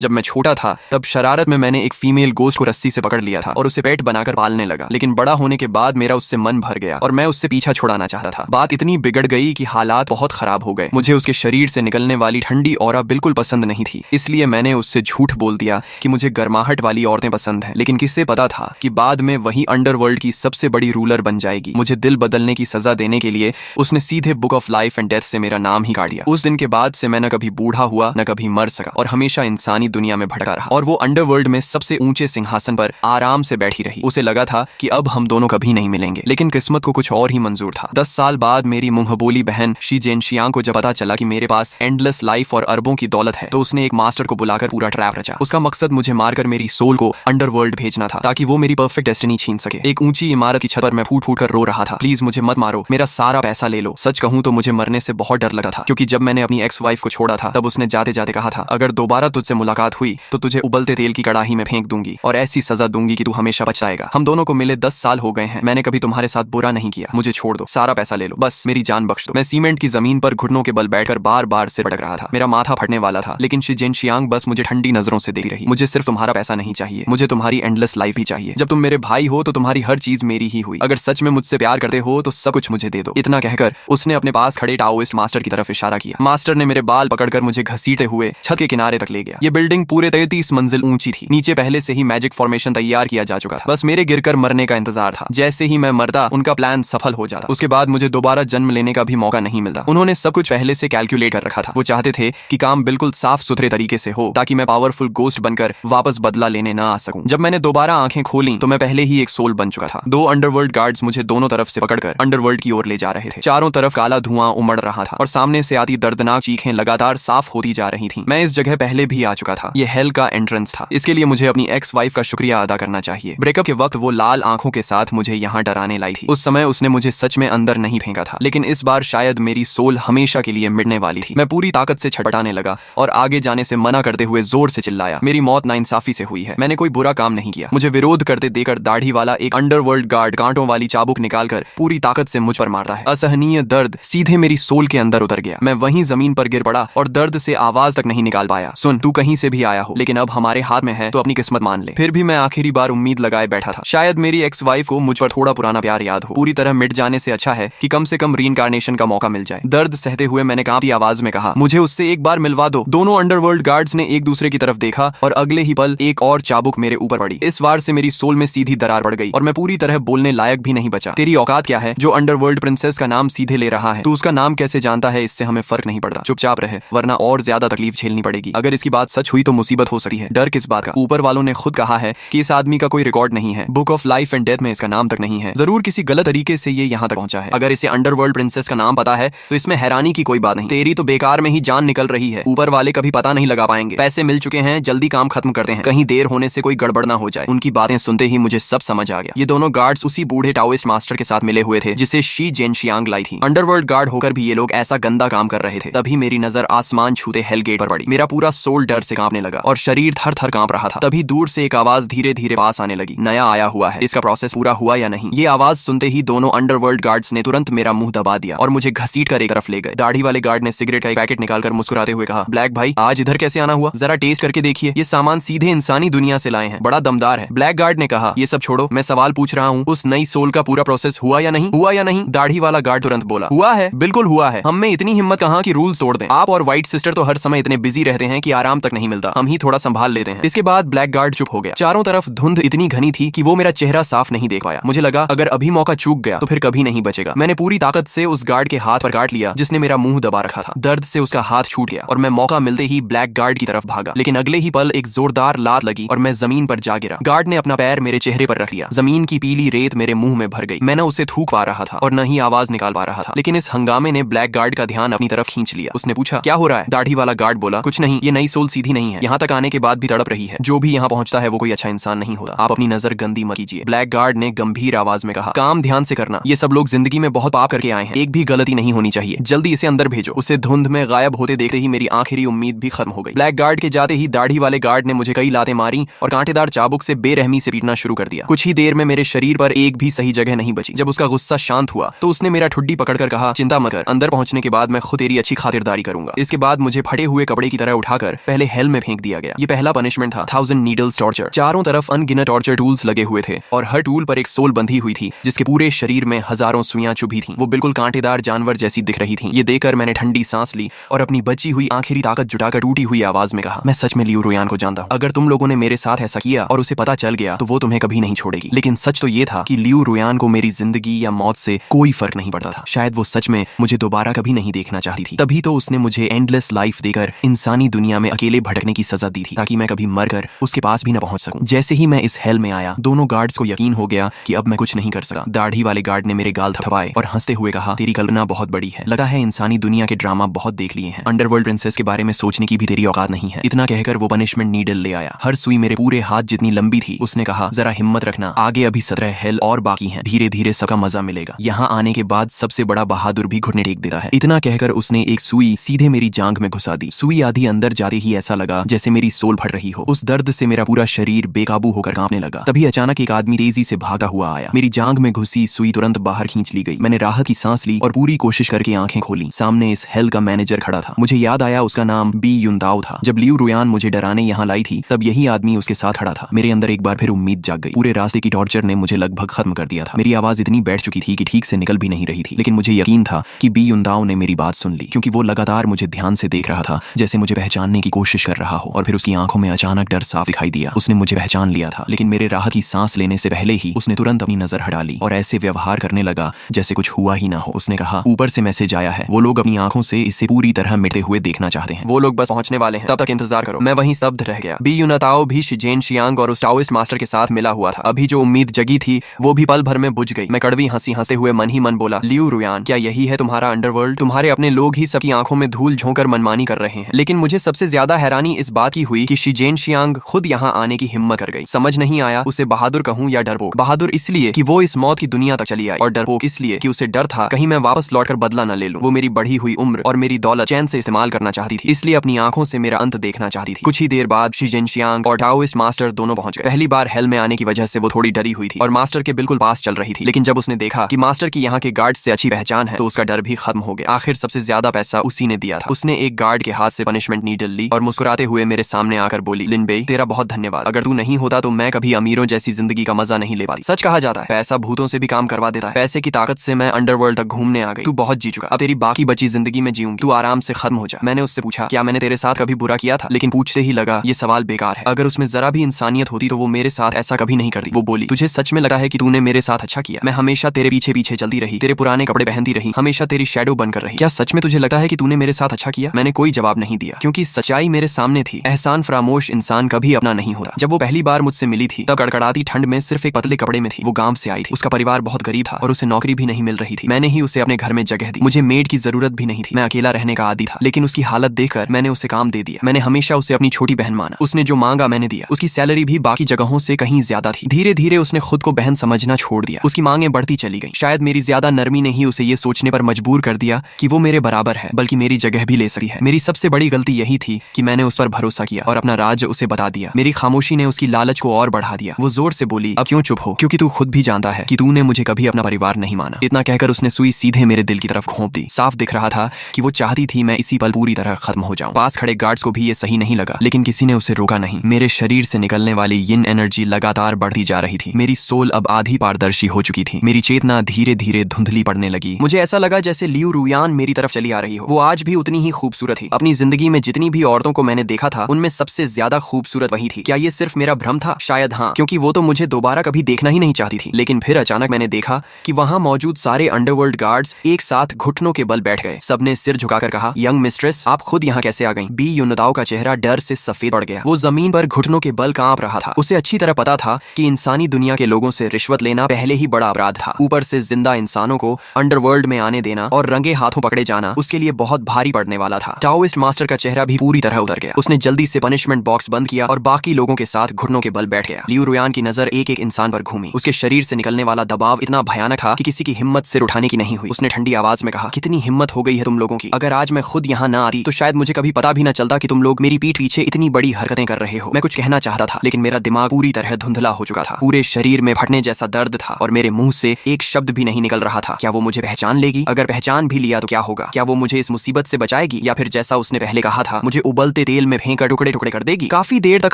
जब मैं छोटा था तब शरारत में मैंने एक फीमेल गोस्ट को रस्सी से पकड़ लिया था और उसे पेट बनाकर पालने लगा, लेकिन बड़ा होने के बाद मेरा उससे मन भर गया और मैं उससे पीछा छुड़ाना चाहता था। बात इतनी बिगड़ गई कि हालात बहुत खराब हो गए। मुझे उसके शरीर से निकलने वाली ठंडी ऑरा बिल्कुल पसंद नहीं थी, इसलिए मैंने उससे झूठ बोल दिया कि मुझे गर्माहट वाली औरतें पसंद हैं। लेकिन किससे पता था कि बाद में वही अंडरवर्ल्ड की सबसे बड़ी रूलर बन जाएगी। मुझे दिल बदलने की सजा देने के लिए उसने सीधे book of life and death से मेरा नाम ही काट दिया। उस दिन के बाद से मैं न कभी बूढ़ा हुआ न कभी मर सका और हमेशा इंसानी दुनिया में भटका रहा। और वो अंडरवर्ल्ड में सबसे ऊंचे सिंहासन पर आराम से बैठी रही। उसे लगा था कि अब हम दोनों कभी नहीं मिलेंगे, लेकिन किस्मत को कुछ और ही मंजूर था। 10 साल बाद मेरी मुंहबोली बहन शी जेनशियांग को जब पता चला कि मेरे पास एंडलेस लाइफ और अरबों की दौलत है, तो उसने एक मास्टर को बुलाकर पूरा ट्रैप रचा। उसका मकसद मुझे मारकर मेरी सोल को अंडरवर्ल्ड भेजना था, ताकि वो मेरी परफेक्ट डेस्टिनी छीन सके। एक ऊंची इमारत की छत पर मैं फूट फूट कर रो रहा था, प्लीज मुझे मत मारो, मेरा सारा पैसा ले लो। सच कहूं तो मुझे मरने से बहुत डर लगा था, क्योंकि जब मैंने अपनी एक्स वाइफ को छोड़ा था तब उसने जाते जाते कहा था, अगर दोबारा तुझसे मुलाकात हुई तो तुझे उबलते तेल की कड़ाही में फेंक दूंगी और ऐसी सजा दूंगी कि तू हमेशा पछताएगा। हम दोनों को मिले 10 साल हो गए हैं, मैंने कभी तुम्हारे साथ बुरा नहीं किया, मुझे छोड़ दो, सारा पैसा ले लो, बस मेरी जान बख्श दो। मैं सीमेंट की जमीन पर घुटनों के बल बैठकर बार बार सिर पटक रहा था। मेरा माथा फटने वाला था, लेकिन शी जेनशियांग बस मुझे ठंडी नजरों से देखती रही। मुझे सिर्फ तुम्हारा पैसा नहीं चाहिए, मुझे तुम्हारी एंडलेस लाइफ ही चाहिए। जब तुम मेरे भाई हो तो तुम्हारी हर चीज मेरी ही हुई। अगर सच में मुझसे प्यार करते हो तो सब कुछ मुझे दे दो। इतना कहकर उसने अपने पास खड़े टाओइस्ट मास्टर की तरफ इशारा किया। मास्टर ने मेरे बाल पकड़कर मुझे घसीटते हुए छत के किनारे तक ले गया। ये बिल्डिंग पूरे 33 मंजिल ऊंची थी। नीचे पहले से ही मैजिक फॉर्मेशन तैयार किया जा चुका था, बस मेरे गिरकर मरने का इंतजार था। जैसे ही मैं मरता उनका प्लान सफल हो जाता। उसके बाद मुझे दोबारा जन्म लेने का भी मौका नहीं मिलता। उन्होंने सब कुछ पहले से कैलकुलेट कर रखा था। वो चाहते थे कि काम बिल्कुल साफ सुथरे तरीके से हो, ताकि मैं पावरफुल गोस्ट बनकर वापस बदला लेने ना आ सकूं। जब मैंने दोबारा आंखें खोली तो मैं पहले ही एक सोल बन चुका था। 2 अंडरवर्ल्ड गार्ड्स मुझे दोनों तरफ से पकड़कर अंडरवर्ल्ड की ओर ले जा रहे थे। चारों तरफ काला धुआं उमड़ रहा था और सामने से आती दर्दनाक चीखें लगातार साफ होती जा रही थी। मैं इस जगह पहले भी आ चुका था। ये हेल का एंट्रेंस था। इसके लिए मुझे अपनी एक्स वाइफ का शुक्रिया अदा करना चाहिए। ब्रेकअप के वक्त वो लाल आंखों के साथ मुझे यहाँ डराने लाई थी। उस समय उसने मुझे सच में अंदर नहीं फेंका था, लेकिन इस बार शायद मेरी सोल हमेशा के लिए मिटने वाली थी। मैं पूरी ताकत से छटपटाने लगा और आगे जाने से मना करते हुए जोर से चिल्लाया, मेरी मौत नाइंसाफी से हुई है, मैंने कोई बुरा काम नहीं किया। मुझे विरोध करते देखकर दाढ़ी वाला एक अंडरवर्ल्ड गार्ड कांटों वाली चाबुक निकालकर पूरी ताकत से मुझ पर मारता है। असहनीय दर्द सीधे मेरी सोल के अंदर उतर गया। मैं वहीं जमीन पर गिर पड़ा और दर्द से आवाज तक नहीं निकाल पाया। सुन, तू कहीं से भी आया हो, लेकिन अब हमारे हाथ में है तो अपनी किस्मत मान ले। फिर भी मैं आखिरी बार उम्मीद लगाए बैठा था, शायद मेरी एक्स वाइफ को मुझ पर थोड़ा पुराना प्यार याद हो। पूरी तरह मिट जाने से अच्छा है कि कम से कम रीइंकार्नेशन का मौका मिल जाए। दर्द सहते हुए मैंने कांपती आवाज में कहा, मुझे उससे एक बार मिलवा दो। दोनों अंडरवर्ल्ड गार्ड्स ने एक दूसरे की तरफ देखा और अगले ही पल एक और चाबुक मेरे ऊपर पड़ी। इस वार से मेरी सोल में सीधी दरार पड़ गई और मैं पूरी तरह बोलने लायक भी नहीं बचा। तेरी औकात क्या है जो अंडरवर्ल्ड प्रिंसेस का नाम सीधे ले रहा है? तू उसका नाम कैसे जानता है? इससे हमें फर्क नहीं पड़ता। चुपचाप रहे, वरना और ज्यादा तकलीफ झेलनी पड़ेगी। अगर इसकी बात सच हुई तो मुसीबत हो सकती है। डर किस बात का? ऊपर वालों ने खुद कहा है कि इस आदमी का कोई रिकॉर्ड नहीं है, book of life and death में इसका नाम तक नहीं है। जरूर किसी गलत तरीके से ये यहाँ तक पहुंचा है। अगर इसे अंडरवर्ल्ड प्रिंसेस का नाम पता है तो इसमें हैरानी की कोई बात नहीं। तेरी तो बेकार में ही जान निकल रही है। ऊपर वाले कभी पता नहीं लगा पाएंगे। पैसे मिल चुके हैं, जल्दी काम खत्म करते हैं, कहीं देर होने से कोई गड़बड़ ना हो जाए। उनकी बातें सुनते ही मुझे सब समझ आ गया। ये दोनों गार्ड्स उसी बूढ़े टाओइस्ट मास्टर के साथ मिले हुए थे जिसे शी जेनशियांग लाई थी। अंडरवर्ल्ड गार्ड होकर भी ये लोग ऐसा गंदा काम कर रहे थे। तभी मेरी नजर आसमान छूते हेल गेट पर पड़ी। मेरा पूरा सोल डर से कांपने लगा और शरीर थर थर कांप रहा था। तभी दूर से एक आवाज धीरे धीरे पास आने लगी, नया आया हुआ है, इसका प्रोसेस पूरा हुआ या नहीं? ये आवाज सुनते ही दोनों अंडरवर्ल्ड गार्ड्स ने तुरंत मेरा मुंह दबा दिया और मुझे घसीट कर एक तरफ ले गए। दाढ़ी वाले गार्ड ने सिगरेट का एक पैकेट निकालकर मुस्कुराते हुए कहा, ब्लैक भाई, आज इधर कैसे आना हुआ? जरा टेस्ट करके देखिए, ये सामान सीधे इंसानी दुनिया से लाए हैं, बड़ा दमदार है। ब्लैक गार्ड ने कहा, ये सब छोड़ो, मैं सवाल पूछ रहा हूँ, उस नई सोल का पूरा प्रोसेस हुआ या नहीं? हुआ या नहीं? दाढ़ी वाला गार्ड तुरंत बोला, हुआ है, बिल्कुल हुआ है। हम में इतनी हिम्मत कहाँ कि रूल तोड़ दें। आप और व्हाइट सिस्टर तो हर समय इतने बिजी रहते हैं कि आराम तक नहीं मिलता, हम ही थोड़ा संभाल लेते हैं। इसके बाद ब्लैक गार्ड चुप हो गया। चारों तरफ धुंध इतनी घनी थी कि वो मेरा चेहरा साफ नहीं देख पाया। मुझे लगा अगर अभी मौका चूक गया तो फिर कभी नहीं बचेगा। मैंने पूरी ताकत से उस गार्ड के हाथ पर काट लिया जिसने मेरा मुंह दबा रखा था। दर्द से उसका हाथ छूट गया और मैं मौका मिलते ही ब्लैक गार्ड की तरफ भागा, लेकिन अगले ही पल एक जोरदार लात लगी और मैं जमीन पर जा गिरा। गार्ड ने अपना पैर मेरे चेहरे पर रख लिया। जमीन की पीली रेत मेरे मुंह में भर गई। मैं न उसे थूक पा रहा था और न ही आवाज निकाल पा रहा था, लेकिन इस हंगामे ने ब्लैक गार्ड का ध्यान अपनी तरफ खींच लिया। उसने पूछा, क्या हो रहा है? दाढ़ी वाला गार्ड बोला, कुछ नहीं, ये नई सोल सीधी नहीं है, यहाँ तक आने के बाद भी तड़प रही है। जो भी यहाँ पहुंचता है वो कोई अच्छा इंसान नहीं होता, आप अपनी नजर गंदी मत कीजिए। ब्लैक गार्ड ने गंभीर आवाज में कहा, काम ध्यान से करना, ये सब लोग जिंदगी में बहुत पाप करके आए हैं, एक भी गलती नहीं होनी चाहिए, जल्दी इसे अंदर भेजो। उसे धुंध में गायब होते देखते ही मेरी आखिरी उम्मीद भी खत्म हो गई। ब्लैक गार्ड के जाते ही दाढ़ी वाले गार्ड ने मुझे कई लातें मारी और कांटेदार चाबुक से बेरहमी से पीटना शुरू कर दिया। कुछ ही देर में मेरे शरीर पर एक भी सही जगह नहीं बची। जब उसका गुस्सा शांत हुआ तो उसने मेरा ठुड्डी पकड़कर कहा, चिंता मत कर, अंदर पहुंचने के बाद मैं खुद तेरी अच्छी खातिरदारी करूंगा। इसके बाद मुझे फटे हुए कपड़े की तरह उठाकर पहले हेल हेल में फेंक दिया गया। ये पहला पनिशमेंट था 1000 नीडल्स टॉर्चर। चारों तरफ अनगिनत टॉर्चर टूल्स लगे हुए थे और हर टूल पर एक सोल बंधी हुई थी जिसके पूरे शरीर में हजारों सुइयां चुभी थी। वो बिल्कुल कांटेदार जानवर जैसी दिख रही थी। ये देखकर मैंने ठंडी सांस ली और अपनी बची हुई आखिरी ताकत जुटाकर टूटी हुई आवाज में कहा, मैं सच में लियू रुयान को जानता हूँ। अगर तुम लोगों ने मेरे साथ ऐसा किया और उसे पता चल गया तो वो तुम्हें कभी नहीं छोड़ेगी। लेकिन सच तो ये था कि लियू रुयान को मेरी जिंदगी या मौत से कोई फर्क नहीं पड़ता था। शायद वो सच में मुझे दोबारा कभी नहीं देखना चाहती थी। तभी तो उसने मुझे एंडलेस लाइफ देकर इंसानी दुनिया में अकेले भटकने की सजा दी थी ताकि मैं कभी मरकर उसके पास भी न पहुंच सकूं। जैसे ही मैं इस हेल में आया, दोनों गार्ड्स को यकीन हो गया कि अब मैं कुछ नहीं कर सका। दाढ़ी वाले गार्ड ने मेरे गाल थपथपाए और हंसते हुए कहा, तेरी कल्पना बहुत बड़ी है। लगता है इंसानी दुनिया के ड्रामा बहुत देख लिए हैं। अंडरवर्ल्ड प्रिंसेस के बारे में सोचने की भी तेरी औकात नहीं है। इतना कहकर वो पनिशमेंट नीडल ले आया। हर सुई मेरे पूरे हाथ जितनी लंबी थी। उसने कहा, जरा हिम्मत रखना, आगे अभी 17 हेल और बाकी हैं। धीरे धीरे सबका मजा मिलेगा। यहाँ आने के बाद सबसे बड़ा बहादुर भी घुटने टेक देता है। इतना कहकर उसने एक सुई सीधे मेरी जांघ में घुसा दी। सुई आधी अंदर जाते ही ऐसा लगा जैसे मेरी सोल फट रही हो। उस दर्द से मेरा पूरा शरीर बेकाबू होकर कांपने लगा। तभी अचानक एक आदमी तेजी से भागा हुआ आया। मेरी जांघ में घुसी सुई तुरंत बाहर खींच ली गई। मैंने राहत की सांस ली और पूरी कोशिश करके आंखें खोली। सामने इस हेल का मैनेजर खड़ा था। मुझे याद आया उसका नाम बी युनदाओ था। जब लियू रुयान मुझे डराने यहाँ लाई थी तब यही आदमी उसके साथ खड़ा था। मेरे अंदर एक बार फिर उम्मीद जाग गई। पूरे रास्ते की टॉर्चर ने मुझे लगभग खत्म कर दिया था। मेरी आवाज इतनी बैठ चुकी थी कि ठीक से निकल भी नहीं रही थी। लेकिन मुझे यकीन था कि बी युनदाओ ने मेरी बात सुन ली, क्योंकि वो लगातार मुझे ध्यान से देख रहा था, जैसे मुझे पहचानने की कोशिश कर रहा हो। और फिर उसकी आंखों में अचानक डर साफ दिखाई दिया। उसने मुझे पहचान लिया था, लेकिन मेरे राहत की सांस लेने से पहले ही उसने तुरंत अपनी नजर हटा ली और ऐसे व्यवहार करने लगा जैसे कुछ हुआ ही ना हो। उसने कहा, ऊपर से मैसेज आया है। वो लोग अपनी आंखों से इसे पूरी तरह मिटते हुए देखना चाहते हैं। वो लोग बस पहुंचने वाले हैं, तब तक इंतजार करो। मैं वहीं स्तब्ध रह गया। बी युनताओ भी शिजेन शियांग और उस टाओइस्ट मास्टर के साथ मिला हुआ था। अभी जो उम्मीद जगी थी वो भी पल भर में बुझ गई। मैं कड़वी हंसी हंसते हुए मन ही मन बोला, लियू रुयान, क्या यही है तुम्हारा अंडरवर्ल्ड? तुम्हारे अपने लोग ही सबकी आंखों में धूल झोंकर मनमानी कर रहे हैं। लेकिन मुझे सबसे ज्यादा हैरानी इस बात की हुई कि शिजेन शियांग खुद यहाँ आने की हिम्मत कर गई। समझ नहीं आया उसे बहादुर कहूँ या डरपोक। बहादुर इसलिए कि वो इस मौत की दुनिया तक चली आई, और डरपोक इसलिए कि उसे डर था कहीं मैं वापस लौटकर बदला न ले लूं। वो मेरी बढ़ी हुई उम्र और मेरी दौलत चैन से इस्तेमाल करना चाहती थी, इसलिए अपनी आंखों से मेरा अंत देखना चाहती थी। कुछ ही देर बाद शिजेन शियांग और टाओइस्ट मास्टर दोनों पहुंच गए। पहली बार हेल में आने की वजह से वो थोड़ी डरी हुई थी और मास्टर के बिल्कुल पास चल रही थी। लेकिन जब उसने देखा कि मास्टर की यहाँ के गार्ड से अच्छी पहचान है तो उसका डर भी खत्म हो गया। आखिर सबसे ज्यादा पैसा उसी ने दिया था। उसने एक गार्ड के हाथ से पनिशमेंट नीडल ली और मुस्कुराते हुए मेरे सामने आकर बोली, लिन बेई, तेरा बहुत धन्यवाद। अगर तू नहीं होता तो मैं कभी अमीरों जैसी जिंदगी का मजा नहीं ले पाती। सच कहा जाता है पैसा भूतों से भी काम करवा देता है। पैसे की ताकत से मैं अंडरवर्ल्ड तक घूमने आ गई। तू बहुत जी चुका, अब तेरी बाकी बची जिंदगी में जीऊंगी, तू आराम से खत्म हो जा। मैंने उससे पूछा, क्या मैंने तेरे साथ कभी बुरा किया था? लेकिन पूछते ही लगा ये सवाल बेकार है। अगर उसमें जरा भी इंसानियत होती तो वो मेरे साथ ऐसा कभी नहीं करती। वो बोली, तुझे सच में लगा है कि तूने मेरे साथ अच्छा किया? मैं हमेशा तेरे पीछे पीछे चलती रही, तेरे पुराने कपड़े पहनती रही, हमेशा तेरी शैडो बनकर रही। क्या सच में तुझे लगता है कि तूने मेरे साथ अच्छा किया? मैंने कोई जवाब नहीं दिया, क्योंकि सच्चाई मेरे सामने थी। एहसान फरामोश इंसान कभी अपना नहीं होता। जब वो पहली बार मुझसे मिली थी तब कड़कड़ाती ठंड में सिर्फ एक पतले कपड़े में थी। वो गांव से आई थी, उसका परिवार बहुत गरीब था और उसे नौकरी भी नहीं मिल रही थी। मैंने ही उसे अपने घर में जगह दी। मुझे मेड की जरूरत भी नहीं थी, मैं अकेला रहने का आदी था। लेकिन उसकी हालत देखकर मैंने उसे काम दे दिया। मैंने हमेशा उसे अपनी छोटी बहन माना। उसने जो मांगा मैंने दिया। उसकी सैलरी भी बाकी जगहों से कहीं ज्यादा थी। धीरे धीरे उसने खुद को बहन समझना छोड़ दिया। उसकी मांगें बढ़ती चली गई। शायद मेरी ज्यादा नरमी ने ही उसे ये सोचने पर मजबूर कर दिया कि वो मेरे बराबर है, बल्कि मेरी जगह भी ले सकती है। मेरी सबसे बड़ी गलती यही थी कि मैंने उस पर भरोसा किया और अपना राज उसे बता दिया। मेरी खामोशी ने उसकी लालच को और बढ़ा दिया। वो जोर से बोली, अब क्यों चुप हो? क्योंकि तू खुद भी जानता है कि तूने मुझे कभी अपना परिवार नहीं माना। इतना कहकर उसने सुई सीधे मेरे दिल की तरफ घोंप दी। साफ दिख रहा था कि वो चाहती थी मैं इसी पल पूरी तरह खत्म हो जाऊं। पास खड़े गार्ड्स को भी ये सही नहीं लगा, लेकिन किसी ने उसे रोका नहीं। मेरे शरीर से निकलने वाली यिन एनर्जी लगातार बढ़ती जा रही थी। मेरी सोल अब आधी पारदर्शी हो चुकी थी। मेरी चेतना धीरे धीरे धुंधली पड़ने लगी। मुझे ऐसा लगा जैसे लियू रुयान मेरी तरफ चली आ रही हो। वो आज भी उतनी ही खूबसूरत थी। अपनी जिंदगी में जितनी भी औरतों को मैंने देखा था उनमें सबसे ज्यादा खूबसूरत वही थी। क्या ये सिर्फ मेरा भ्रम था? शायद हाँ, क्योंकि वो तो मुझे दोबारा कभी देखना ही नहीं चाहती थी। लेकिन फिर अचानक मैंने देखा कि वहां मौजूद सारे अंडरवर्ल्ड गार्ड्स एक साथ घुटनों के बल बैठ गए। सबने सिर झुकाकर कहा, यंग मिस्ट्रेस, आप खुद यहाँ कैसे आ गई? बी युनताओ का चेहरा डर से सफेद पड़ गया। वो जमीन पर घुटनों के बल कांप रहा था। उसे अच्छी तरह पता था कि इंसानी दुनिया के लोगों से रिश्वत लेना पहले ही बड़ा अपराध था। ऊपर से जिंदा इंसानों को अंडरवर्ल्ड में आने देना और रंगे हाथों पकड़े जाना उसके लिए बहुत भारी पड़ने वाला था। टाओइस्ट मास्टर का चेहरा भी पूरी तरह उतर गया। उसने जल्दी से पनिशमेंट बॉक्स बंद किया और बाकी लोगों के साथ घुटनों के बल बैठ गया। लियू रुयान की नजर एक एक इंसान पर घूमी। उसके शरीर से निकलने वाला दबाव इतना भयानक था कि किसी की हिम्मत सिर उठाने की नहीं हुई। उसने ठंडी आवाज में कहा, कितनी हिम्मत हो गई है तुम लोगों की। अगर आज मैं खुद यहाँ ना आती तो शायद मुझे कभी पता भी न चलता कि तुम लोग मेरी पीठ पीछे इतनी बड़ी हरकतें कर रहे हो। मैं कुछ कहना चाहता था लेकिन मेरा दिमाग पूरी तरह धुंधला हो चुका था। पूरे शरीर में फटने जैसा दर्द था और मेरे मुंह से एक शब्द भी नहीं निकल रहा था। क्या वो मुझे पहचान लेगी? अगर पहचान भी लिया तो क्या होगा? क्या वो मुझे इस मुसीबत से बचाएगी या फिर जैसा उसने पहले कहा था मुझे उबलते तेल जेल में फेंक कर टुकड़े टुकड़े कर देगी। काफी देर तक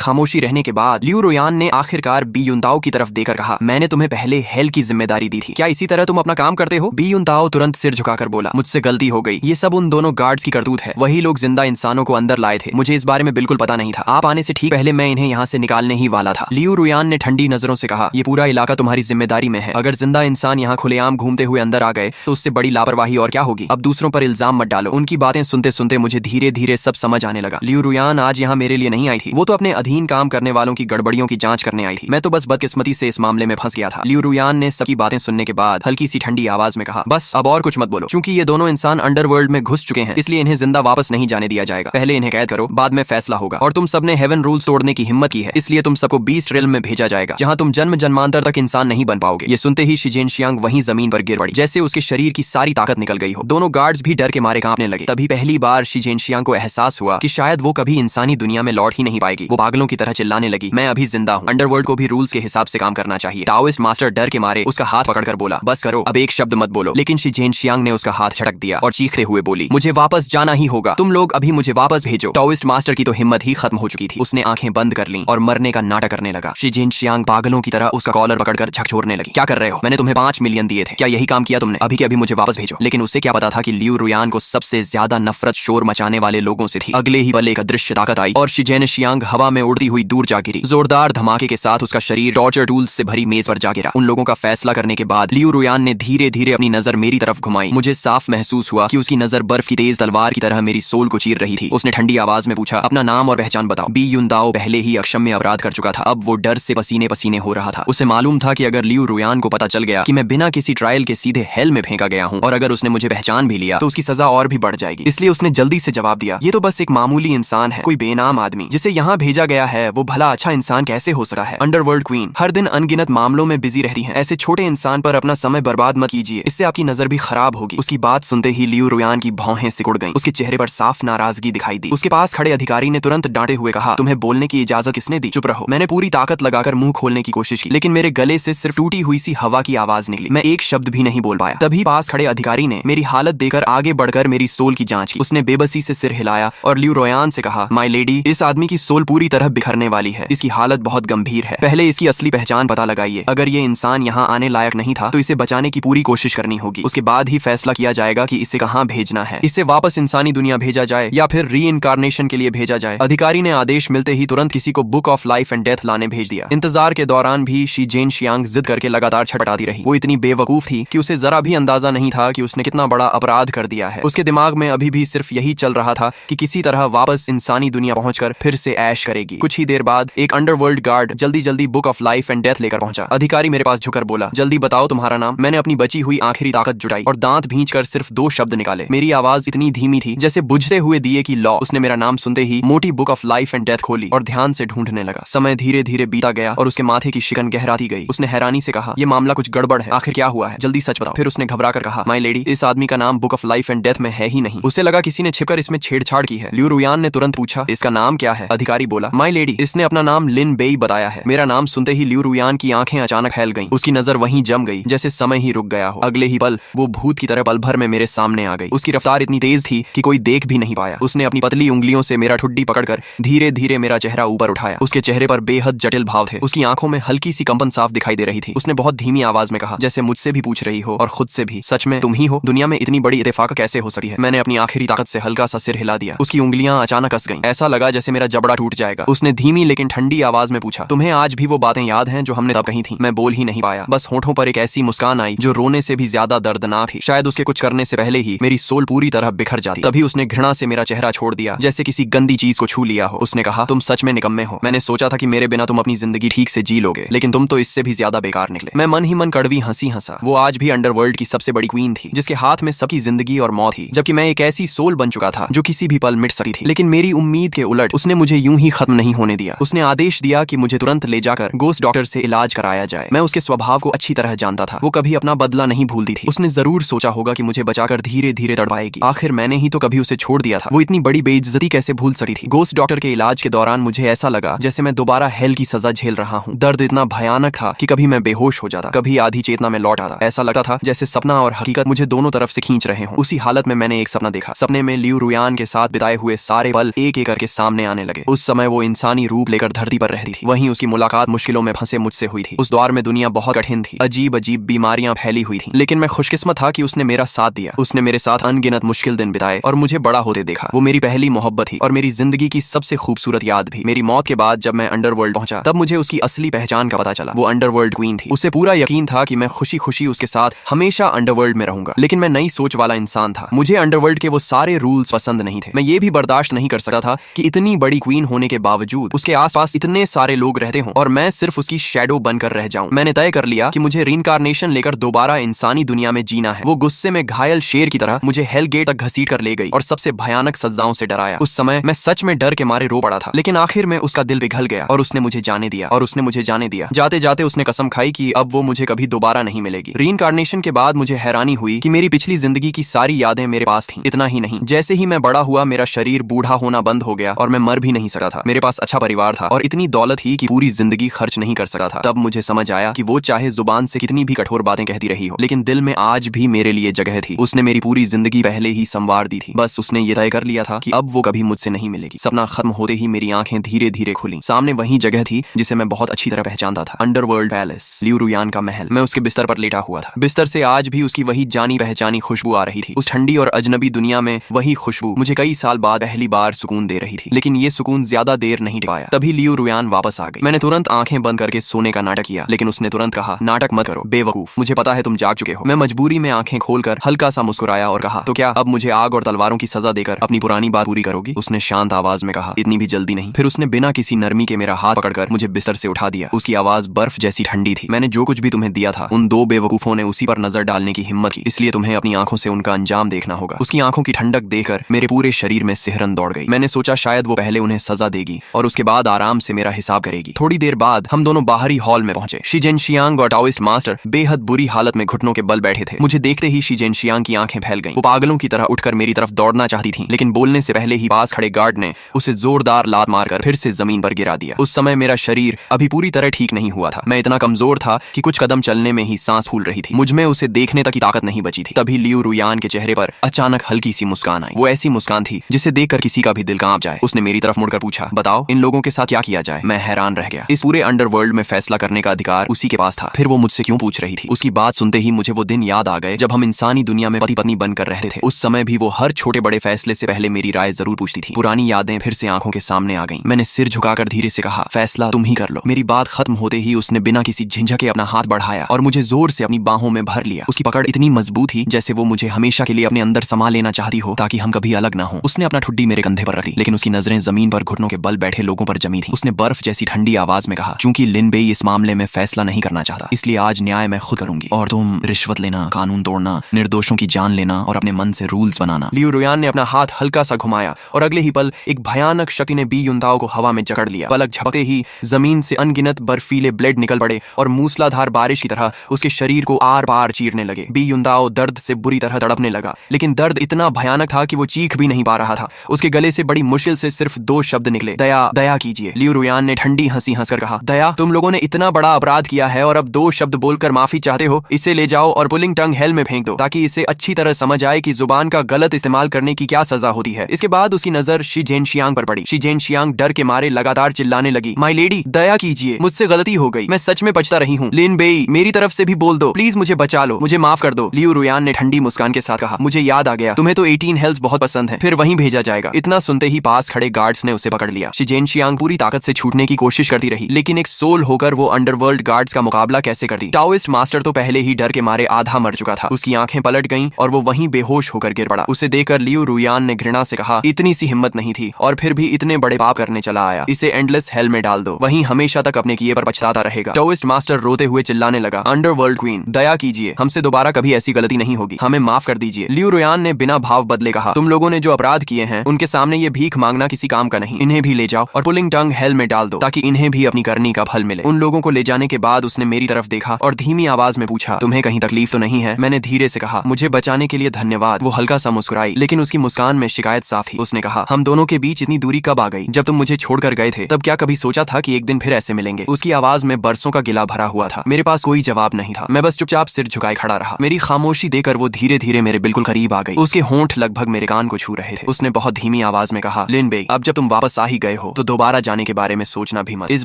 खामोशी रहने के बाद लियू रुयान ने आखिरकार बी युनताओ की तरफ देकर कहा, मैंने तुम्हें पहले हेल की जिम्मेदारी दी थी, क्या इसी तरह तुम अपना काम करते हो? बी युनताओ तुरंत सिर झुकाकर बोला, मुझसे गलती हो गई, ये सब उन दोनों गार्ड्स की करतूत है, वही लोग जिंदा इंसानों को अंदर लाए थे, मुझे इस बारे में बिल्कुल पता नहीं था, आप आने से ठीक पहले मैं इन्हें यहाँ से निकालने ही वाला था। लियू रुयान ने ठंडी नजरों से कहा, ये पूरा इलाका तुम्हारी जिम्मेदारी में है, अगर जिंदा इंसान यहाँ खुलेआम घूमते हुए अंदर आ गए तो उससे बड़ी लापरवाही और क्या होगी। अब दूसरों पर इल्जाम मत डालो। उनकी बातें सुनते सुनते मुझे धीरे धीरे सब समझ आने लगा। लियू रुयान आज यहाँ मेरे लिए नहीं आई थी, वो तो अपने अधीन काम करने वालों की गड़बड़ियों की जांच करने आई थी, मैं तो बस बदकिस्मती से इस मामले में फंस गया था। लियू रुयान ने सबकी बातें सुनने के बाद हल्की सी ठंडी आवाज में कहा, बस अब और कुछ मत बोलो, क्योंकि ये दोनों इंसान अंडरवर्ल्ड में घुस चुके हैं, इसलिए इन्हें जिंदा वापस नहीं जाने दिया जाएगा। पहले इन्हें कैद करो, बाद में फैसला होगा। और तुम सबने हेवन रूल्स तोड़ने की हिम्मत की है, इसलिए तुम सबको बीस्ट रिल्म में भेजा जाएगा, जहाँ तुम जन्म जन्मांतर तक इंसान नहीं बन पाओगे। ये सुनते ही शी जिनशियांग वहीं जमीन पर गिर पड़ी, जैसे उसके शरीर की सारी ताकत निकल गई हो। दोनों गार्ड्स भी डर के मारे कांपने लगे। तभी पहली बार शी जिनशियांग को एहसास हुआ कि शायद वो कभी इंसानी दुनिया में लौट ही नहीं पाएगी। वो पागलों की तरह चिल्लाने लगी, मैं अभी जिंदा हूँ, अंडरवर्ल्ड को भी रूल्स के हिसाब से काम करना चाहिए। टाओइस्ट मास्टर डर के मारे उसका हाथ पकड़कर बोला, बस करो, अब एक शब्द मत बोलो। लेकिन शी जिनशियांग ने उसका हाथ झटक दिया और चीखते हुए बोली, मुझे वापस जाना ही होगा, तुम लोग अभी मुझे वापस भेजो। टाओइस्ट मास्टर की तो हिम्मत ही खत्म हो चुकी थी, उसने आंखें बंद कर ली और मरने का नाटक करने लगा। शी जिनशियांग पागलों की तरह उसका कॉलर पकड़कर झकझोरने लगी, क्या कर रहे हो? मैंने तुम्हें 5 मिलियन दिए थे, क्या यही काम किया तुमने? अभी के अभी मुझे वापस भेजो। लेकिन उसे क्या पता था कि लियू रुयान को सबसे ज्यादा नफरत शोर मचाने वाले लोगों से थी। अगले ही पल एक अदृश्य ताकत आई और शी जिनशियांग हवा में उड़ती हुई दूर जा गिरी। जोरदार धमाके के साथ उसका शरीर टॉर्चर टूल्स से भरी मेज पर जा गिरा। उन लोगों का फैसला करने के बाद लियू रुयान ने धीरे धीरे अपनी नजर मेरी तरफ घुमाई। मुझे साफ महसूस हुआ कि उसकी नजर बर्फ की तेज तलवार की तरह मेरी सोल को चीर रही थी। उसने ठंडी आवाज में पूछा, अपना नाम और पहचान बताओ। बी युनताओ पहले ही अक्षम्य अपराध कर चुका था, अब वो डर से पसीने पसीने हो रहा था। उसे मालूम था कि अगर लियू रुयान को पता चल गया कि मैं बिना किसी ट्रायल के सीधे हेल में फेंका गया हूँ और अगर उसने मुझे पहचान भी लिया तो उसकी सजा और भी बढ़ जाएगी। इसलिए उसने जल्दी से जवाब दिया, ये तो बस एक मामूली इंसान है, कोई बेनाम आदमी जिसे यहाँ भेजा गया है, वो भला अच्छा इंसान कैसे हो सकता है? अंडरवर्ल्ड क्वीन हर दिन अनगिनत मामलों में बिजी रहती हैं, ऐसे छोटे इंसान पर अपना समय बर्बाद मत कीजिए, इससे आपकी नजर भी खराब होगी। उसकी बात सुनते ही लियू रुयान की भौहें सिकुड़ गईं, उसके चेहरे पर साफ नाराजगी दिखाई दी। उसके पास खड़े अधिकारी ने तुरंत डांटे हुए कहा, तुम्हें बोलने की इजाजत किसने दी? चुप रहो। मैंने पूरी ताकत लगाकर मुंह खोलने की कोशिश की, लेकिन मेरे गले से सिर्फ टूटी हुई सी हवा की आवाज निकली, मैं एक शब्द भी नहीं बोल पाया। तभी पास खड़े अधिकारी ने मेरी हालत देकर आगे बढ़कर मेरी सोल की जांच की। उसने बेबसी से सिर हिलाया और लियू रुयान से कहा, माय लेडी, इस आदमी की सोल पूरी तरह बिखरने वाली है, इसकी हालत बहुत गंभीर है, पहले इसकी असली पहचान पता लगाइए। अगर ये इंसान यहाँ आने लायक नहीं था तो इसे बचाने की पूरी कोशिश करनी होगी, उसके बाद ही फैसला किया जाएगा कि इसे कहाँ भेजना है, इसे वापस इंसानी दुनिया भेजा जाए या फिर रीइंकार्नेशन के लिए भेजा जाए। अधिकारी ने आदेश मिलते ही तुरंत किसी को book of life and death लाने भेज दिया। इंतजार के दौरान भी शी जिनशियांग जिद करके लगातार छटपटाती रही। वो इतनी बेवकूफ थी कि उसे जरा भी अंदाजा नहीं था कि उसने कितना बड़ा अपराध कर दिया है। उसके दिमाग में अभी भी सिर्फ यही चल रहा था कि किसी तरह वापस इंसानी दुनिया पहुंचकर फिर से ऐश करेगी। कुछ ही देर बाद एक अंडरवर्ल्ड गार्ड जल्दी जल्दी book of life and death लेकर पहुंचा। अधिकारी मेरे पास झुककर बोला, जल्दी बताओ तुम्हारा नाम। मैंने अपनी बची हुई आखिरी ताकत जुटाई और दांत भींचकर सिर्फ 2 शब्द निकाले। मेरी आवाज इतनी धीमी थी जैसे बुझते हुए दिए की लौ। उसने मेरा नाम सुनते ही मोटी book of life and death खोली और ध्यान से ढूंढने लगा। समय धीरे धीरे बीता गया और उसके माथे की शिकन गहराती गई। उसने हैरानी से कहा, यह मामला कुछ गड़बड़ है, आखिर क्या हुआ है? जल्दी सच बताओ। फिर उसने घबरा कर कहा, माय लेडी, इस आदमी का नाम book of life and death में है ही नहीं। उसे लगा किसी ने छिपकर इसमें छेड़छाड़ की है। लियू रुयान ने तुरंत पूछा, इसका नाम क्या है? अधिकारी बोला, माय लेडी, इसने अपना नाम लिन बेई बताया है। मेरा नाम सुनते ही लियू रुयान की आंखें अचानक फैल गईं। उसकी नजर वहीं जम गई जैसे समय ही रुक गया हो। अगले ही पल वो भूत की तरह पल भर में मेरे सामने आ गई। उसकी रफ्तार इतनी तेज थी कि कोई देख भी नहीं पाया। उसने अपनी पतली उंगलियों से मेरा ठुड्डी पकड़कर धीरे धीरे मेरा चेहरा ऊपर उठाया। उसके चेहरे पर बेहद जटिल भाव थे। उसकी आंखों में हल्की सी कंपन साफ दिखाई दे रही थी। उसने बहुत धीमी आवाज में कहा, जैसे मुझसे भी पूछ रही हो और खुद से भी, सच में तुम ही हो? दुनिया में इतनी बड़ी इत्तेफाक कैसे हो सकती है? मैंने अपनी आखिरी ताकत से हल्का सा सिर हिला दिया। उसकी उंगलियां अचानक कस गईं। ऐसा लगा जैसे मेरा जबड़ा टूट जाएगा। उसने धीमी लेकिन ठंडी आवाज में पूछा, तुम्हें आज भी वो बातें याद हैं जो हमने तब कही थी? मैं बोल ही नहीं पाया, बस होठों पर एक ऐसी मुस्कान आई जो रोने से भी ज्यादा दर्दनाक थी। शायद उसके कुछ करने से पहले ही मेरी सोल पूरी तरह बिखर जाती। तभी उसने घृणा से मेरा चेहरा छोड़ दिया जैसे किसी गंदी चीज को छू लिया हो। उसने कहा, तुम सच में निकम्मे हो। मैंने सोचा था कि मेरे बिना तुम अपनी जिंदगी ठीक से जी लोगे, लेकिन तुम तो इससे भी ज्यादा बेकार निकले। मैं मन ही मन कड़वी हंसी हंसा। वो आज भी अंडरवर्ल्ड की सबसे बड़ी क्वीन थी जिसके हाथ में सबकी जिंदगी और मौत थी, जबकि मैं एक ऐसी सोल बन चुका था जो किसी भी पल मिट सकती थी। लेकिन मेरी उम्मीद के उलट उसने मुझे यूं ही खत्म नहीं होने दिया। उसने आदेश दिया कि मुझे तुरंत ले जाकर गोस्ट डॉक्टर से इलाज कराया जाए। मैं उसके स्वभाव को अच्छी तरह जानता था। वो कभी अपना बदला नहीं भूलती थी। उसने जरूर सोचा होगा कि मुझे बचाकर धीरे धीरे तड़पाएगी। आखिर मैंने ही तो कभी उसे छोड़ दिया था। वो इतनी बड़ी बेइज्जती कैसे भूल सकती थी? गोस्ट डॉक्टर के इलाज के दौरान मुझे ऐसा लगा जैसे मैं दोबारा हेल की सजा झेल रहा हूँ। दर्द इतना भयानक था कि कभी मैं बेहोश हो जाता, कभी आधी चेतना में लौट आता। ऐसा लगता था जैसे सपना और हकीकत मुझे दोनों तरफ से खींच रहे हों। उसी हालत में मैंने एक सपना देखा। सपने में लियू रुयान के साथ बिताए हुए सारे पल एक एक करके सामने आने लगे। उस समय वो इंसानी रूप लेकर धरती पर रहती थी। वहीं उसकी मुलाकात मुश्किलों में फंसे मुझसे हुई थी। उस दौर में दुनिया बहुत कठिन थी, अजीब अजीब बीमारियां फैली हुई थी, लेकिन मैं खुशकिस्मत था कि उसने मेरा साथ दिया। उसने मेरे साथ अनगिनत मुश्किल दिन बिताए और मुझे बड़ा होते देखा। वो मेरी पहली मोहब्बत थी और मेरी जिंदगी की सबसे खूबसूरत याद भी। मेरी मौत के बाद जब मैं अंडरवर्ल्ड पहुंचा तब मुझे उसकी असली पहचान का पता चला। वो अंडरवर्ल्ड क्वीन थी। उसे पूरा यकीन था कि मैं खुशी खुशी उसके साथ हमेशा अंडरवर्ल्ड में रहूंगा, लेकिन मैं नई सोच वाला इंसान था। मुझे अंडरवर्ल्ड के वो सारे रूल्स पसंद नहीं थे। मैं ये भी बर्दाश्त नहीं कर सकता था कि इतनी बड़ी क्वीन होने के बावजूद उसके आसपास इतने सारे लोग रहते हों और मैं सिर्फ उसकी शैडो बनकर रह जाऊं। मैंने तय कर लिया कि मुझे रीइंकार्नेशन लेकर दोबारा इंसानी दुनिया में जीना है। वो गुस्से में घायल शेर की तरह मुझे हेल गेट तक घसीट कर ले गई और सबसे भयानक सजाओं से डराया। उस समय मैं सच में डर के मारे रो पड़ा था, लेकिन आखिर में उसका दिल पिघल गया और उसने मुझे जाने दिया। जाते जाते उसने कसम खाई कि अब वो मुझे कभी दोबारा नहीं मिलेगी। रीइंकार्नेशन के बाद मुझे हैरानी हुई कि मेरी पिछली जिंदगी की सारी यादें मेरे पास थीं। इतना ही नहीं, जैसे ही मैं बड़ा हुआ मेरा शरीर बूढ़ा होना बंद हो गया और मैं मर भी नहीं सकता था। मेरे पास अच्छा परिवार था और इतनी दौलत ही कि पूरी जिंदगी खर्च नहीं कर सकता था। तब मुझे समझ आया कि वो चाहे जुबान से कितनी भी कठोर बातें कहती रही हो, लेकिन दिल में आज भी मेरे लिए जगह थी। उसने मेरी पूरी जिंदगी पहले ही संवार दी थी। बस उसने ये तय कर लिया था कि अब वो कभी मुझसे नहीं मिलेगी। सपना खत्म होते ही मेरी आंखें धीरे धीरे खुली। सामने वही जगह थी जिसे मैं बहुत अच्छी तरह पहचानता था, अंडरवर्ल्ड पैलेस, लियू रुयान का महल। मैं उसके बिस्तर पर लेटा हुआ था। बिस्तर से आज भी उसकी वही जानी पहचानी खुशबू आ रही थी। उस ठंडी और अजनबी दुनिया में वही खुशबू मुझे कई साल बाद पहली बार सुकून दे रही थी, लेकिन ये सुकून ज्यादा देर नहीं टिकाया। तभी लियू रुयान वापस आ गई। मैंने तुरंत आंखें बंद करके सोने का नाटक किया, लेकिन उसने तुरंत कहा, नाटक मत करो बेवकूफ, मुझे पता है तुम जाग चुके हो। मैं मजबूरी में आंखें खोलकर हल्का सा मुस्कुराया और कहा, तो क्या अब मुझे आग और तलवारों की सजा देकर अपनी पुरानी बात पूरी करोगी? उसने शांत आवाज में कहा, इतनी भी जल्दी नहीं। फिर उसने बिना किसी नरमी के मेरा हाथ पकड़कर मुझे बिस्तर से उठा दिया। उसकी आवाज बर्फ जैसी ठंडी थी। मैंने जो कुछ भी तुम्हें दिया था उन दो बेवकूफों ने उसी पर नजर डालने की हिम्मत की, इसलिए तुम्हें अपनी आंखों से उनका अंजाम देखना होगा। उसकी आंखों की ठंडक देखकर मेरे पूरे शरीर में सिहरन दौड़ गई। मैंने सोचा शायद वो पहले उन्हें सजा देगी और उसके बाद आराम से मेरा हिसाब करेगी। थोड़ी देर बाद हम दोनों बाहरी हॉल में पहुंचे। शी जेनशियांग और टाओइस्ट मास्टर बेहद बुरी हालत में घुटनों के बल बैठे थे। मुझे देखते ही शी जेनशियांग की आंखें फैल गईं। वो पागलों की तरह उठकर मेरी तरफ दौड़ना चाहती थी, लेकिन बोलने से पहले ही पास खड़े गार्ड ने उसे जोरदार लात मारकर फिर से जमीन पर गिरा दिया। उस समय मेरा शरीर अभी पूरी तरह ठीक नहीं हुआ था। मैं इतना कमजोर था कि कुछ कदम चलने में ही सांस फूल रही थी। मुझ में उसे देखने तक की ताकत नहीं बची थी। तभी लियू रुयान के चेहरे पर अचानक हल्की सी मुस्कान आई। वो ऐसी मुस्कान थी जिसे देखकर किसी का भी दिल कांप जाए। उसने मेरी तरफ मुड़कर पूछा, बताओ इन लोगों के साथ क्या किया जाए? मैं हैरान रह गया। इस पूरे अंडरवर्ल्ड में फैसला करने का अधिकार उसी के पास था, फिर वो मुझसे क्यों पूछ रही थी? उसकी बात सुनते ही मुझे वो दिन याद आ गए जब हम इंसानी दुनिया में पति पत्नी बनकर रहते थे। उस समय भी वो हर छोटे बड़े फैसले से पहले मेरी राय जरूर पूछती थी। पुरानी यादें फिर से आंखों के सामने आ गईं। मैंने सिर झुकाकर धीरे से कहा, फैसला तुम ही कर लो। मेरी बात खत्म होते ही उसने बिना किसी झिझक के अपना हाथ बढ़ाया और मुझे जोर से अपनी बाहों में भर लिया। उसकी पकड़ इतनी मजबूत थी जैसे वो मुझे हमेशा के लिए अपने अंदर समा लेना चाहती हो ताकि हम कभी अलग ना हो। उसने अपना ठुड्डी मेरे कंधे पर रखी, लेकिन उसकी नजरें जमीन पर घुटनों के बल बैठे लोगों पर जमी थी। उसने बर्फ जैसी ठंडी आवाज में कहा, चूंकि लिन बेई इस मामले में फैसला नहीं करना चाहता, इसलिए आज न्याय मैं खुद करूंगी और तुम रिश्वत लेना, कानून तोड़ना, निर्दोषों की जान लेना और अपने मन से रूल्स बनाना। लियू रुयान ने अपना हाथ हल्का सा घुमाया और अगले ही पल एक भयानक शक्ति ने बी युनताओ को हवा में जकड़ लिया। पलक झपकते ही जमीन से अनगिनत बर्फीले ब्लेड निकल पड़े और मूसलाधार बारिश की तरह उसके शरीर को आर पार चीरने लगे। बी युनताओ दर्द से बुरी तरह तड़पने लगा, लेकिन दर्द इतना भयानक था कि वो चीख भी नहीं पा रहा था। उसके गले से बड़ी मुश्किल से सिर्फ दो शब्द निकले, दया, दया कीजिए। लियू रुयान ने ठंडी हंसी हंसकर कहा, दया, तुम लोगों ने इतना बड़ा अपराध किया है और अब दो शब्द बोलकर माफी चाहते हो? इसे ले जाओ और पुलिंग टंग हेल में फेंक दो ताकि इसे अच्छी तरह समझ आए कि जुबान का गलत इस्तेमाल करने की क्या सजा होती है। इसके बाद उसकी नजर शी जेनशियांग पर पड़ी। शी जेनशियांग डर के मारे लगातार चिल्लाने लगी, माय लेडी, दया कीजिए, मुझसे गलती हो गई, मैं सच में पछता रही हूँ। लिन बेई, मेरी तरफ से भी बोल दो, प्लीज मुझे बचा लो, मुझे माफ कर दो। लियू रुयान ने ठंडी मुस्कान के साथ कहा, मुझे याद आ गया, तुम्हें तो 18 हेल्स बहुत पसंद है, फिर वहीं भेजा जाएगा। इतना सुनते ही पास खड़े गार्ड्स ने उसे पकड़ लिया। शी जेनशियांग पूरी ताकत से छूटने की कोशिश करती रही, लेकिन एक सोल होकर वो अंडरवर्ल्ड गार्ड्स का मुकाबला कैसे करती? टाओइस्ट मास्टर तो पहले ही डर के मारे आधा मर चुका था। उसकी आंखें पलट गईं और वो वहीं बेहोश होकर गिर पड़ा। उसे देखकर लियू रुयान ने घृणा से कहा, इतनी सी हिम्मत नहीं थी और फिर भी इतने बड़े पाप करने चला आया। इसे एंडलेस हेल में डाल दो, वहीं हमेशा तक अपने किए पर पछताता रहेगा। टाओइस्ट मास्टर रोते हुए चिल्लाने लगा, अंडरवर्ल्ड क्वीन, दया कीजिए, हमसे दोबारा कभी ऐसी गलती नहीं होगी, हमें माफ कर दीजिए। लियू रुयान ने बिना भाव बदले कहा, तुम लोगों ने जो अपराध किए हैं उनके सामने ये भीख मांगना किसी काम का नहीं। इन्हें भी ले जाओ और पुलिंग टंग हेल में डाल दो ताकि इन्हें भी अपनी करनी का फल मिले। उन लोगों को ले जाने के बाद उसने मेरी तरफ देखा और धीमी आवाज में पूछा, तुम्हें कहीं तकलीफ तो नहीं है? मैंने धीरे से कहा, मुझे बचाने के लिए धन्यवाद। वो हल्का सा मुस्कुराई, लेकिन उसकी मुस्कान में शिकायत साफ थी। उसने कहा, हम दोनों के बीच इतनी दूरी कब आ गई? जब तुम मुझे छोड़कर गए थे तब क्या कभी सोचा था कि एक दिन फिर ऐसे मिलेंगे? उसकी आवाज में बरसों का गिला भरा हुआ था। मेरे पास कोई जवाब नहीं था। मैं बस चुपचाप सिर झुकाए खड़ा रहा। मेरी खामोशी देकर वो धीरे धीरे मेरे बिल्कुल करीब आ गई। उसके होंठ लगभग मेरे कान को छू रहे थे। उसने बहुत धीमी आवाज आवाज में कहा, लिन बे, अब जब तुम वापस आ ही गए हो तो दोबारा जाने के बारे में सोचना भी मत। इस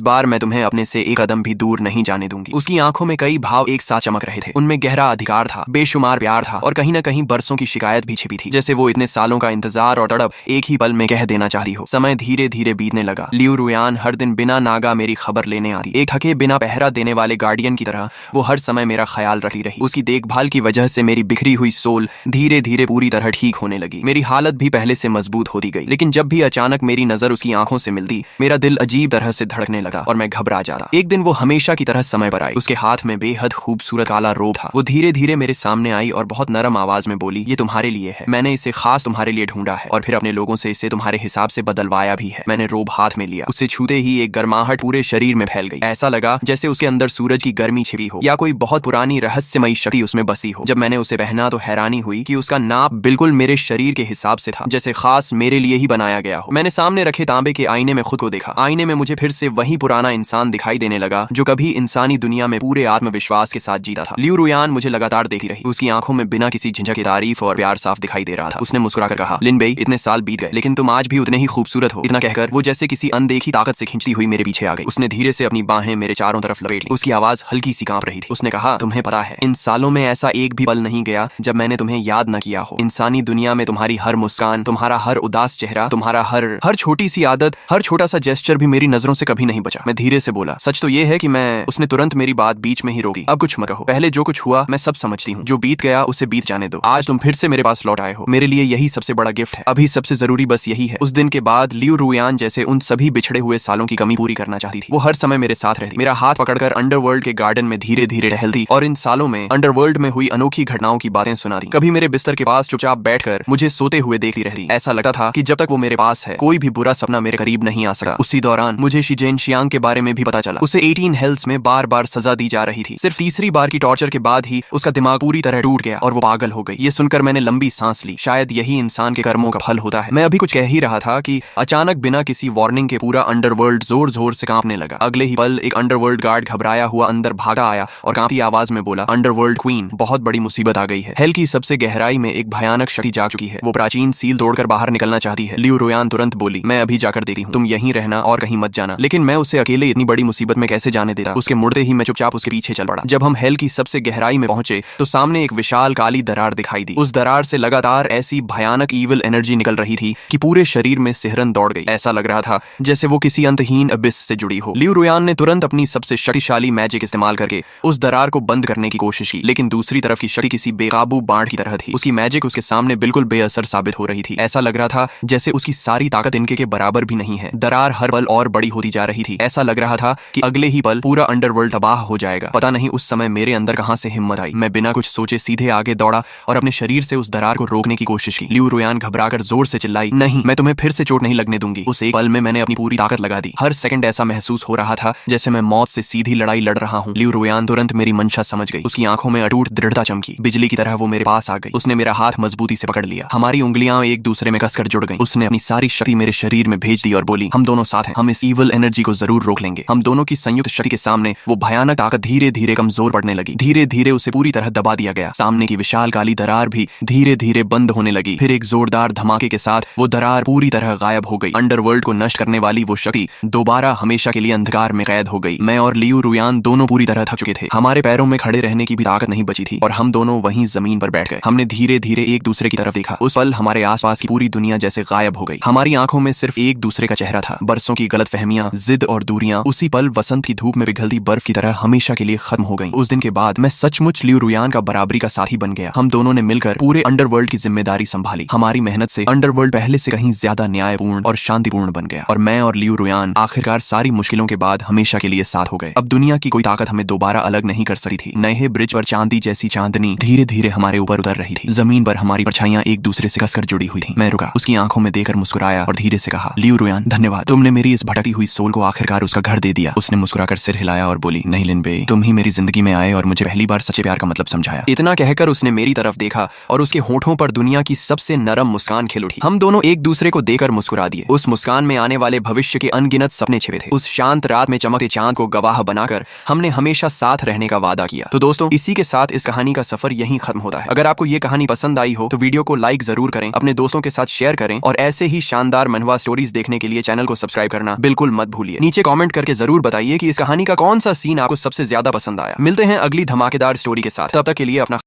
बार मैं तुम्हें अपने से एक कदम भी दूर नहीं जाने दूंगी। उसकी आंखों में कई भाव एक साथ चमक रहे थे। उनमें गहरा अधिकार था, बेशुमार प्यार था और कहीं न कहीं बरसों की शिकायत भी छिपी थी, जैसे वो इतने सालों का इंतजार और तड़प एक ही पल में कह देना चाहती हो। समय धीरे धीरे बीतने लगा। लियू रुयान हर दिन बिना नागा मेरी खबर लेने आती। एक थके बिना पहरा देने वाले गार्डियन की तरह वो हर समय मेरा ख्याल रखती रही। उसकी देखभाल की वजह से मेरी बिखरी हुई सोल धीरे धीरे पूरी तरह ठीक होने लगी। मेरी हालत भी पहले से मजबूत होती गई, लेकिन जब भी अचानक मेरी नजर उसकी आंखों से मिलती, मेरा दिल अजीब तरह से धड़कने लगा और मैं घबरा जाता। एक दिन वो हमेशा की तरह समय पर आई। उसके हाथ में बेहद खूबसूरत काला रोब था। वो धीरे धीरे मेरे सामने आई और बहुत नरम आवाज में बोली, ये तुम्हारे लिए है। मैंने इसे खास तुम्हारे लिए ढूंढा है और फिर अपने लोगों से इसे तुम्हारे हिसाब से बदलवाया भी है। मैंने रोब हाथ में लिया। उसे छूते ही एक गर्माहट पूरे शरीर में फैल गई। ऐसा लगा जैसे उसके अंदर सूरज की गर्मी छिपी हो या कोई बहुत पुरानी रहस्यमयी शक्ति उसमें बसी हो। जब मैंने उसे पहना तो हैरानी हुई कि उसका नाप बिल्कुल मेरे शरीर के हिसाब से था, जैसे खास मेरे लिए ही बनाया गया हो। मैंने सामने रखे तांबे के आईने में खुद को देखा। आईने में मुझे फिर से वही पुराना इंसान दिखाई देने लगा जो कभी इंसानी दुनिया में पूरे आत्मविश्वास के साथ जीता था। लियू रुयान मुझे लगातार देखती रही। उसकी आंखों में बिना किसी झिझक के तारीफ और प्यार साफ दिखाई दे रहा था। उसने मुस्कुराकर कहा, लिन बेई, इतने साल बीत गए लेकिन तुम आज भी उतने ही खूबसूरत हो। इतना कहकर वो जैसे किसी अनदेखी ताकत से खींचती हुई मेरे पीछे आ गई। उसने धीरे से अपनी बाहें मेरे चारों तरफ लपेट ली। उसकी आवाज हल्की सी कांप रही थी। उसने कहा, तुम्हें पता है, इन सालों में ऐसा एक भी पल नहीं गया जब मैंने तुम्हें याद न किया हो। इंसानी दुनिया में तुम्हारी हर मुस्कान, तुम्हारा हर उदास चेहरा, तुम्हारा हर छोटी सी आदत, हर छोटा सा जेस्चर भी मेरी नजरों से कभी नहीं बचा। मैं धीरे से बोला, सच तो ये है कि मैं। उसने तुरंत मेरी बात बीच में ही रोकी। अब कुछ मत कहो। पहले जो कुछ हुआ मैं सब समझती हूँ। जो बीत गया उसे बीत जाने दो। आज तुम फिर से मेरे पास लौट आए हो। मेरे लिए यही सबसे बड़ा गिफ्ट है। अभी सबसे जरूरी बस यही है। उस दिन के बाद लियू रुयान जैसे उन सभी बिछड़े हुए सालों की कमी पूरी करना चाहती थी। वो हर समय मेरे साथ रहती, मेरा हाथ पकड़कर अंडरवर्ल्ड के गार्डन में धीरे धीरे टहलती और इन सालों में अंडरवर्ल्ड में हुई अनोखी घटनाओं की बातें सुनाती। कभी मेरे बिस्तर के पास चुपचाप बैठकर मुझे सोते हुए देखती रहती। ऐसा लगता था कि जब तक वो मेरे पास है कोई भी बुरा सपना मेरे करीब नहीं आ सका। उसी दौरान मुझे शी शियांग के बारे में भी पता चला। उसे 18 हेल्स में बार बार सजा दी जा रही थी। सिर्फ तीसरी बार की टॉर्चर के बाद ही उसका दिमाग पूरी तरह टूट गया और वो पागल हो गई। ये सुनकर मैंने लंबी सांस ली। शायद यही इंसान के कर्मों का फल होता है। मैं अभी कुछ कह ही रहा था कि अचानक बिना किसी वार्निंग के पूरा अंडरवर्ल्ड जोर जोर से कांपने लगा। अगले ही पल एक अंडरवर्ल्ड गार्ड घबराया हुआ अंदर भागा आया और कांपती आवाज में बोला, अंडरवर्ल्ड क्वीन, बहुत बड़ी मुसीबत आ गई है। हेल की सबसे गहराई में एक भयानक शक्ति जाग चुकी है। वो प्राचीन सील तोड़कर बाहर निकलना चाहती है। लियू रुयान तुरंत बोली, मैं अभी जाकर देती हूँ। तुम यहीं रहना और कहीं मत जाना। लेकिन मैं उसे अकेले इतनी बड़ी मुसीबत में कैसे जाने देता। उसके मुड़ते ही मैं चुपचाप उसके पीछे चल पड़ा। जब हम हेल की सबसे गहराई में पहुंचे तो सामने एक विशाल काली दरार दिखाई दी। उस दरार से लगातार ऐसी भयानक ईविल एनर्जी निकल रही थी कि पूरे शरीर में सिहरन दौड़ गई। ऐसा लग रहा था जैसे वो किसी अंतहीन अबिस से जुड़ी हो। लियू रुयान ने तुरंत अपनी सबसे शक्तिशाली मैजिक इस्तेमाल करके उस दरार को बंद करने की कोशिश की, लेकिन दूसरी तरफ की शक्ति किसी बेकाबू बाढ़ की तरह थी। उसकी मैजिक उसके सामने बिल्कुल बेअसर साबित हो रही थी। ऐसा लग रहा था जैसे उसकी सारी ताकत इनके के बराबर भी नहीं है। दरार हर पल और बड़ी होती जा रही थी। ऐसा लग रहा था कि अगले ही पल पूरा अंडरवर्ल्ड तबाह हो जाएगा। पता नहीं उस समय मेरे अंदर कहां से हिम्मत आई। मैं बिना कुछ सोचे सीधे आगे दौड़ा और अपने शरीर से उस दरार को रोकने की कोशिश की। लियू रुयान घबराकर जोर से चिल्लाई, नहीं, मैं तुम्हें फिर से चोट नहीं लगने दूंगी। उस एक पल में मैंने अपनी पूरी ताकत लगा दी। हर सेकंड ऐसा महसूस हो रहा था जैसे मैं मौत से सीधी लड़ाई लड़ रहा हूँ। लियू रुयान तुरंत मेरी मंशा समझ गई। उसकी आंखों में अटूट दृढ़ता चमकी। बिजली की तरह वो मेरे पास आ गई। उसने मेरा हाथ मजबूती से पकड़ लिया। हमारी उंगलियां एक दूसरे में कसकर जुड़ गईं। उसने अपनी सारी शक्ति मेरे शरीर में भेज दी और बोली, हम दोनों साथ हैं। हम इस ईविल एनर्जी को जरूर रोक लेंगे। हम दोनों की संयुक्त शक्ति के सामने वो भयानक ताकत धीरे धीरे कमजोर पड़ने लगी। धीरे धीरे उसे पूरी तरह दबा दिया गया। सामने की विशाल काली दरार भी धीरे धीरे बंद होने लगी। फिर एक जोरदार धमाके के साथ वो दरार पूरी तरह गायब हो गई। अंडरवर्ल्ड को नष्ट करने वाली वो शक्ति दोबारा हमेशा के लिए अंधकार में कैद हो गई। मैं और लियू रुयान दोनों पूरी तरह थक चुके थे। हमारे पैरों में खड़े रहने की भी ताकत नहीं बची थी और हम दोनों वहीं जमीन पर बैठ गए। हमने धीरे धीरे एक दूसरे की तरफ देखा। उस पल हमारे आसपास की पूरी दुनिया जैसे गायब हो गई। हमारी आंखों में सिर्फ एक दूसरे का चेहरा था। बरसों की गलतफहमियां, जिद और दूरियां उसी पल वसंत की धूप में पिघलती बर्फ की तरह हमेशा के लिए खत्म हो गई। उस दिन के बाद मैं सचमुच लियू रुयान का बराबरी का साथी बन गया। हम दोनों ने मिलकर पूरे अंडरवर्ल्ड की जिम्मेदारी संभाली। हमारी मेहनत से अंडरवर्ल्ड पहले से कहीं ज्यादा न्यायपूर्ण और शांतिपूर्ण बन गया और मैं और लियू रुयान आखिरकार सारी मुश्किलों के बाद हमेशा के लिए साथ हो गए। अब दुनिया की कोई ताकत हमें दोबारा अलग नहीं कर सकती थी। नए ब्रिज पर चांदी जैसी चांदनी धीरे धीरे हमारे ऊपर उतर रही थी। जमीन पर हमारी परछाइयां एक दूसरे से कसकर जुड़ी हुई थी। मैं रुका, उसकी आंखों में देखकर मुस्कुराया और धीरे से कहा, लियू रुयान, धन्यवाद। तुमने मेरी इस भटकी हुई सोल को आखिरकार उसका घर दे दिया। उसने मुस्कुराकर सिर हिलाया और बोली, नहीं लिन बे, तुम ही मेरी जिंदगी में आए और मुझे पहली बार सच्चे प्यार का मतलब समझाया। इतना कहकर उसने मेरी तरफ देखा और उसके होठों पर दुनिया की सबसे नरम मुस्कान खिल उठी। हम दोनों एक दूसरे को देखकर मुस्कुरा दिए। उस मुस्कान में आने वाले भविष्य के अनगिनत सपने छिपे थे। उस शांत रात में चमकते चांद को गवाह बनाकर हमने हमेशा साथ रहने का वादा किया। तो दोस्तों, इसी के साथ इस कहानी का सफर यहीं खत्म होता है। अगर आपको ये कहानी पसंद आई हो तो वीडियो को लाइक जरूर करें, अपने दोस्तों के साथ शेयर करें और ऐसे ही शानदार मनहवा स्टोरीज देखने के लिए चैनल को सब्सक्राइब करना बिल्कुल मत भूलिए। नीचे कमेंट करके जरूर बताइए कि इस कहानी का कौन सा सीन आपको सबसे ज्यादा पसंद आया। मिलते हैं अगली धमाकेदार स्टोरी के साथ, तब तक के लिए अपना